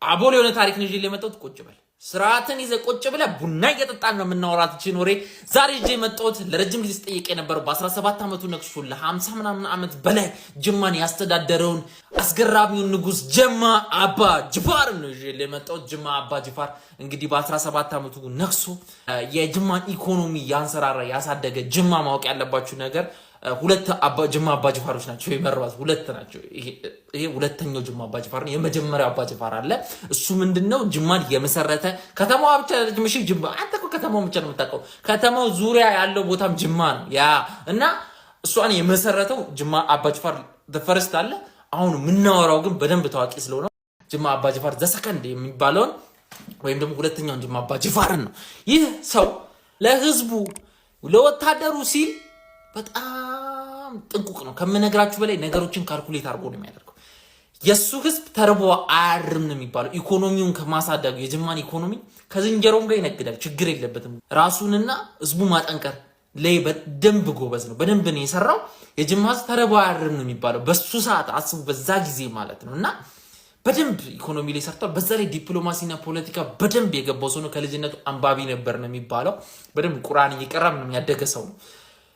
አቦል የሆነ ታሪክ ነው ይዤ መጣሁት። ቁጭ በል ስርዓትን ይዘህ ቁጭ ብለህ ቡና እየጠጣን ነው የምናወራት እቺን ወሬ። ዛሬ ይዤ መጣሁት ለረጅም ጊዜ ስጠይቅ የነበረው በ17 ዓመቱ ነክሶ ለ50 ምናምን ዓመት በላይ ጅማን ያስተዳደረውን አስገራሚውን ንጉስ ጅማ አባ ጅፋር ነው ይዤ መጣሁት። ጅማ አባ ጅፋር እንግዲህ በ17 ዓመቱ ነክሶ የጅማን ኢኮኖሚ ያንሰራራ ያሳደገ ጅማ ማወቅ ያለባችሁ ነገር ሁለት ጅማ አባ ጅፋሮች ናቸው የመረዋት ሁለት ናቸው። ይሄ ሁለተኛው ጅማ አባ ጅፋር ነው። የመጀመሪያው አባ ጅፋር አለ። እሱ ምንድነው ጅማን የመሰረተ ከተማዋ ብቻ ለጅምሽ ጅማ አንተ እኮ ከተማው ብቻ ነው የምታውቀው። ከተማው ዙሪያ ያለው ቦታም ጅማ ነው ያ እና እሷን የመሰረተው ጅማ አባ ጅፋር ፈርስት አለ። አሁን የምናወራው ግን በደንብ ታዋቂ ስለሆነ ጅማ አባ ጅፋር ዘሰከንድ የሚባለውን ወይም ደግሞ ሁለተኛውን ጅማ አባ ጅፋርን ነው። ይህ ሰው ለህዝቡ ለወታደሩ ሲል በጣም ጥንቁቅ ነው። ከመነግራችሁ በላይ ነገሮችን ካልኩሌት አድርጎ ነው የሚያደርገው። የሱ ህዝብ ተርቦ አያርም ነው የሚባለው። ኢኮኖሚውን ከማሳደጉ የጅማን ኢኮኖሚ ከዝንጀሮም ጋር ይነግዳል፣ ችግር የለበትም። ራሱንና ህዝቡ ማጠንቀር ላይ በደንብ ጎበዝ ነው። በደንብ ነው የሰራው። የጅማ ህዝብ ተርቦ አያርም ነው የሚባለው በሱ ሰዓት አስቡ፣ በዛ ጊዜ ማለት ነው። እና በደንብ ኢኮኖሚ ላይ ሰርቷል። በዛ ላይ ዲፕሎማሲና ፖለቲካ በደንብ የገባው ሰው ነው። ከልጅነቱ አንባቢ ነበር ነው የሚባለው። በደንብ ቁርአን እየቀራም ነው ያደገ ሰው ነው።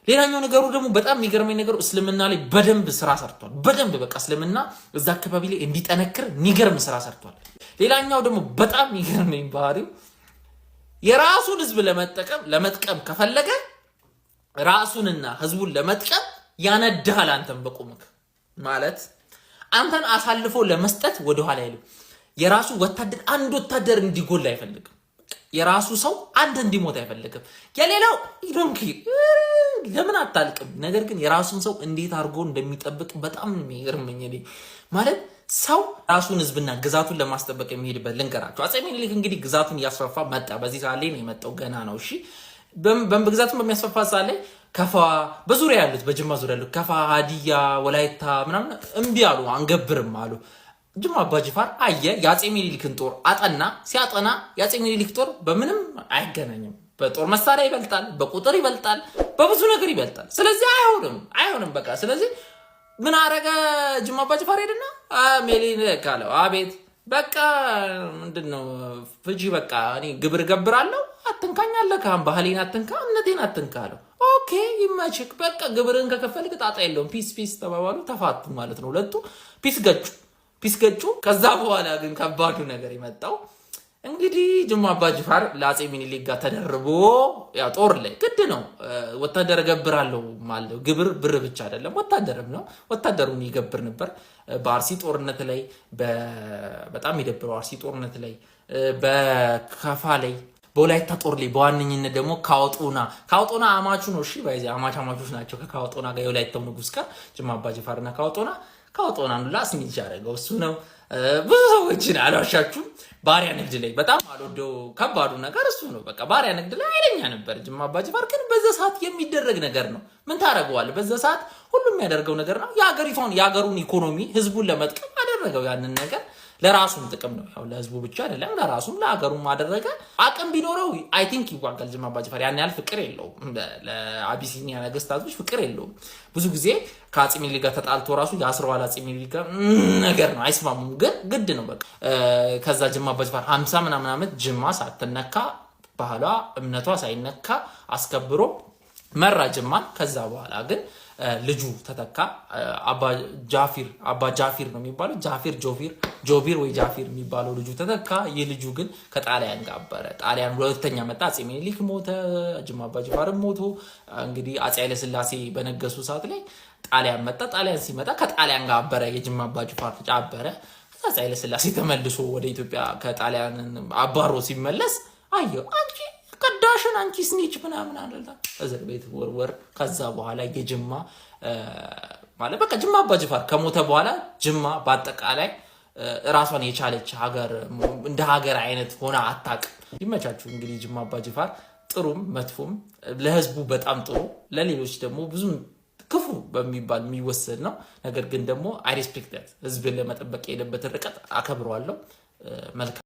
ሌላኛው ነገሩ ደግሞ በጣም የሚገርመኝ ነገሩ እስልምና ላይ በደንብ ስራ ሰርቷል። በደንብ በቃ እስልምና እዛ አካባቢ ላይ እንዲጠነክር የሚገርም ስራ ሰርቷል። ሌላኛው ደግሞ በጣም የሚገርመኝ ባህሪው የራሱን ህዝብ ለመጥቀም ከፈለገ ራሱንና ህዝቡን ለመጥቀም ያነዳል። አንተን በቁምክ ማለት አንተን አሳልፎ ለመስጠት ወደኋላ አይልም። የራሱ ወታደር አንድ ወታደር እንዲጎል አይፈልግም። የራሱ ሰው አንድ እንዲሞት አይፈልግም። የሌላው ይዶንኪ ለምን አታልቅም። ነገር ግን የራሱን ሰው እንዴት አድርጎ እንደሚጠብቅ በጣም የሚገርመኝ እኔ ማለት ሰው ራሱን ህዝብና ግዛቱን ለማስጠበቅ የሚሄድበት ልንገራቸው። አፄ ምኒልክ እንግዲህ ግዛቱን እያስፋፋ መጣ። በዚህ ሰዓት ላይ ነው የመጣው፣ ገና ነው። እሺ በግዛቱን በሚያስፋፋ ሰዓት ላይ ከፋ በዙሪያ ያሉት በጅማ ዙሪያ ያሉት ከፋ፣ ሀዲያ፣ ወላይታ ምናምን እምቢ አሉ፣ አንገብርም አሉ። ጅማ አባ ጅፋር አየ የአፄ ምኒልክን ጦር አጠና። ሲያጠና የአፄ ምኒልክ ጦር በምንም አይገናኝም። በጦር መሳሪያ ይበልጣል፣ በቁጥር ይበልጣል፣ በብዙ ነገር ይበልጣል። ስለዚህ አይሆንም በቃ። ስለዚህ ምን አረገ ጅማ አባ ጅፋር ሄድና ምኒልክ አለው፣ አቤት በቃ ምንድነው ፍጂ፣ በቃ እኔ ግብር ገብራለሁ፣ አትንካኛለህ፣ ባህሌን አትንካ፣ እምነቴን አትንካ አለው። ኦኬ ይመችክ፣ በቃ ግብርን ከከፈልክ ጣጣ የለውም። ፒስ ተባባሉ፣ ተፋቱ ማለት ነው። ሁለቱ ፒስ ገጩ። ከዛ በኋላ ግን ከባዱ ነገር የመጣው እንግዲህ ጅማ አባ ጅፋር ለአፄ ምኒልክ ጋር ተደርቦ ያ ጦር ላይ ግድ ነው ወታደር ገብራለሁ ማለት ግብር ብር ብቻ አይደለም፣ ወታደርም ነው። ወታደሩን ይገብር ነበር። በአርሲ ጦርነት ላይ በጣም የደበረው አርሲ ጦርነት ላይ፣ በከፋ ላይ፣ በወላይታ ጦር ላይ፣ በዋነኝነት ደግሞ ካውጦና አማቹ ነው። እሺ ባይዚ አማቾች ናቸው። ከካውጦና ጋር የወላይታው ንጉስ ጋር ጅማ አባ ጅፋርና ካውጦና ላስ ሚልቻ ያደረገው እሱ ነው። ብዙ ሰዎችን አልዋሻችሁም ባሪያ ንግድ ላይ በጣም አልወደው ከባዱ ነገር እሱ ነው። በቃ ባሪያ ንግድ ላይ ኃይለኛ ነበር ጅማ አባ ጅፋር። ግን በዛ ሰዓት የሚደረግ ነገር ነው። ምን ታደርገዋለህ? በዛ ሰዓት ሁሉም የሚያደርገው ነገር ነው። የሀገሩን ኢኮኖሚ ህዝቡን ለመጥቀም አደረገው። ያንን ነገር ለራሱም ጥቅም ነው። ያው ለህዝቡ ብቻ አይደለም፣ ለራሱም ለሀገሩም አደረገ። አቅም ቢኖረው አይ ቲንክ ይዋጋል ጅማ አባ ጅፋር። ያን ያህል ፍቅር የለውም ለአቢሲኒያ ነገስታቶች ፍቅር የለውም። ብዙ ጊዜ ከአፄ ምኒልክ ጋር ተጣልቶ ራሱ ያስረዋል። አፄ ምኒልክ ነገር ነው፣ አይስማሙም። ግን ግድ ነው በቃ። ከዛ ጅማ አባ ጅፋር 50 ምናምን ዓመት ጅማ ሳትነካ ባህሏ እምነቷ ሳይነካ አስከብሮ መራ ጅማን። ከዛ በኋላ ግን ልጁ ተተካ። አባ ጃፊር ነው የሚባለው፣ ጆቢር ወይ ጃፊር የሚባለው ልጁ ተተካ። ይህ ልጁ ግን ከጣሊያን ጋር አበረ። ጣሊያን ሁለተኛ መጣ። አፄ ምኒልክ ሞተ፣ ጅማ አባ ጅፋርም ሞቶ እንግዲህ አፄ ኃይለሥላሴ በነገሱ ሰዓት ላይ ጣሊያን መጣ። ጣሊያን ሲመጣ ከጣሊያን ጋር አበረ። የጅማ አባ ጅፋር አበረ። አፄ ኃይለሥላሴ ተመልሶ ወደ ኢትዮጵያ ከጣሊያን አባሮ ሲመለስ አየው አንቺ ቀዳሽን አንቺ ስኒች ምናምን አለላ እዝር ቤት ወርወር። ከዛ በኋላ የጅማ ማለት በቃ ጅማ አባ ጅፋር ከሞተ በኋላ ጅማ በአጠቃላይ ራሷን የቻለች ሀገር እንደ ሀገር አይነት ሆና አታውቅም። ይመቻችሁ እንግዲህ ጅማ አባ ጅፋር ጥሩም መጥፎም ለህዝቡ በጣም ጥሩ፣ ለሌሎች ደግሞ ብዙ ክፉ በሚባል የሚወሰድ ነው። ነገር ግን ደግሞ አይ ሪስፔክት ህዝብን ለመጠበቅ የሄደበትን ርቀት አከብረዋለሁ። መልካም